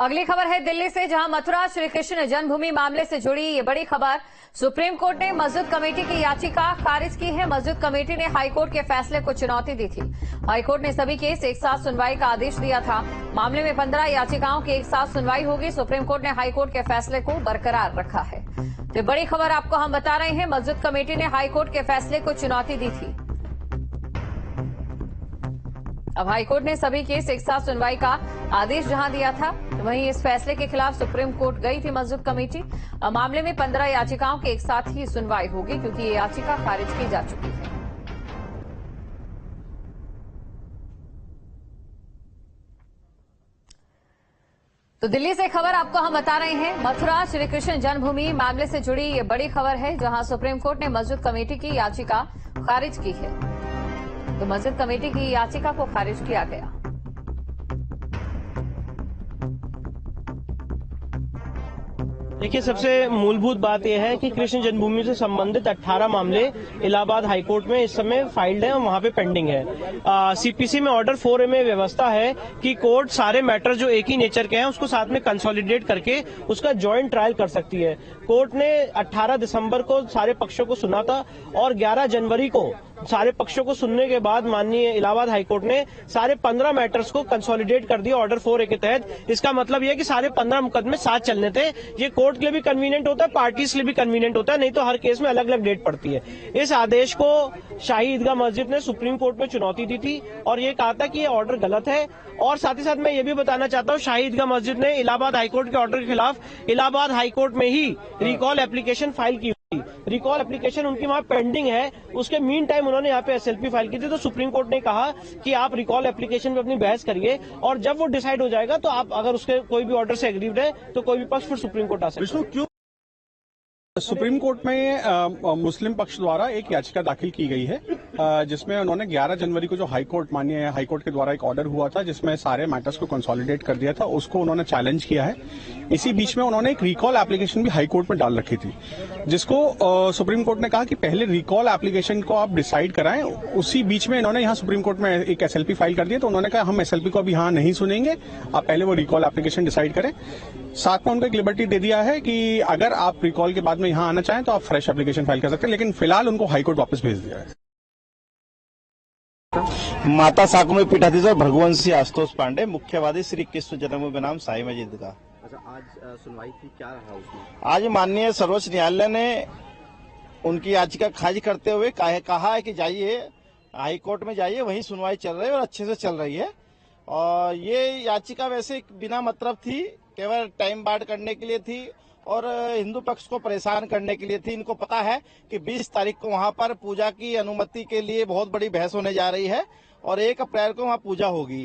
अगली खबर है दिल्ली से, जहां मथुरा श्री कृष्ण जन्मभूमि मामले से जुड़ी ये बड़ी खबर। सुप्रीम कोर्ट ने मस्जिद कमेटी की याचिका खारिज की है। मस्जिद कमेटी ने हाईकोर्ट के फैसले को चुनौती दी थी। हाईकोर्ट ने सभी केस एक साथ सुनवाई का आदेश दिया था। मामले में 15 याचिकाओं की एक साथ सुनवाई होगी। सुप्रीम कोर्ट ने हाईकोर्ट के फैसले को बरकरार रखा है। तो बड़ी खबर आपको हम बता रहे हैं, मस्जिद कमेटी ने हाईकोर्ट के फैसले को चुनौती दी थी। अब हाईकोर्ट ने सभी केस एक साथ सुनवाई का आदेश जहां दिया था, वहीं इस फैसले के खिलाफ सुप्रीम कोर्ट गई थी मस्जिद कमेटी। मामले में 15 याचिकाओं के एक साथ ही सुनवाई होगी, क्योंकि ये याचिका खारिज की जा चुकी है। तो दिल्ली से खबर आपको हम बता रहे हैं, मथुरा श्री कृष्ण जन्मभूमि मामले से जुड़ी ये बड़ी खबर है, जहां सुप्रीम कोर्ट ने मस्जिद कमेटी की याचिका खारिज की है। तो मस्जिद कमेटी की याचिका को खारिज किया गया। देखिए, सबसे मूलभूत बात यह है कि कृष्ण जन्मभूमि से संबंधित 18 मामले इलाहाबाद हाईकोर्ट में इस समय फाइल्ड हैं और वहां पे पेंडिंग है। सीपीसी में ऑर्डर 4A में व्यवस्था है कि कोर्ट सारे मैटर जो एक ही नेचर के हैं उसको साथ में कंसोलिडेट करके उसका ज्वाइंट ट्रायल कर सकती है। कोर्ट ने 18 दिसंबर को सारे पक्षों को सुना था और 11 जनवरी को सारे पक्षों को सुनने के बाद माननीय इलाहाबाद हाईकोर्ट ने सारे 15 मैटर्स को कंसोलिडेट कर दिया ऑर्डर 4A के तहत। इसका मतलब यह है कि सारे 15 मुकदमे साथ चलने थे। ये कोर्ट के लिए भी कन्वीनियंट होता है, पार्टीज के लिए भी कन्वीनियंट होता है, नहीं तो हर केस में अलग अलग डेट पड़ती है। इस आदेश को शाही ईदगाह मस्जिद ने सुप्रीम कोर्ट में चुनौती दी थी और ये कहा था कि ये ऑर्डर गलत है। और साथ ही साथ मैं ये भी बताना चाहता हूँ, शाही ईदगाह मस्जिद ने इलाहाबाद हाईकोर्ट के ऑर्डर के खिलाफ इलाहाबाद हाईकोर्ट में ही रिकॉल एप्लीकेशन फाइल की। रिकॉल एप्लीकेशन उनकी वहां पेंडिंग है, उसके मीन टाइम उन्होंने यहाँ पे SLP फाइल की थी। तो सुप्रीम कोर्ट ने कहा कि आप रिकॉल एप्लीकेशन पे अपनी बहस करिए और जब वो डिसाइड हो जाएगा तो आप अगर उसके कोई भी ऑर्डर से एग्रीड है तो कोई भी पक्ष फिर सुप्रीम कोर्ट आ सकता है। क्यों सुप्रीम कोर्ट में मुस्लिम पक्ष द्वारा एक याचिका दाखिल की गई है, जिसमें उन्होंने 11 जनवरी को जो माननीय हाईकोर्ट के द्वारा एक ऑर्डर हुआ था जिसमें सारे मैटर्स को कंसोलिडेट कर दिया था, उसको उन्होंने चैलेंज किया है। इसी बीच में उन्होंने एक रिकॉल एप्लीकेशन भी हाईकोर्ट में डाल रखी थी, जिसको सुप्रीम कोर्ट ने कहा कि पहले रिकॉल एप्लीकेशन को आप डिसाइड कराएं। उसी बीच में इन्होंने यहाँ सुप्रीम कोर्ट में एक SLP फाइल कर दिया, तो उन्होंने कहा हम SLP को अभी यहाँ नहीं सुनेंगे, आप पहले वो रिकॉल एप्लीकेशन डिसाइड करें। साथ में उनको एक लिबर्टी दे दिया है कि अगर आप रिकॉल के बाद में यहाँ आना चाहें तो आप फ्रेश एप्लीकेशन फाइल कर सकते हैं, लेकिन फिलहाल उनको हाईकोर्ट वापस भेज दिया है। माता साकुमे पीठाधीश्वर भगवंशी आशुतोष पांडे, मुख्यवादी श्री कृष्ण जन्मभूमि बनाम साई मस्जिद का। अच्छा, आज सुनवाई थी, क्या रहा उसमें? आज माननीय सर्वोच्च न्यायालय ने उनकी याचिका खारिज करते हुए कहा है कि जाइए हाईकोर्ट में जाइए, वहीं सुनवाई चल रही है और अच्छे से चल रही है। और ये याचिका वैसे बिना मतलब थी, केवल टाइम बार्ड करने के लिए थी और हिंदू पक्ष को परेशान करने के लिए थी। इनको पता है कि 20 तारीख को वहां पर पूजा की अनुमति के लिए बहुत बड़ी बहस होने जा रही है और 1 अप्रैल को वहां पूजा होगी।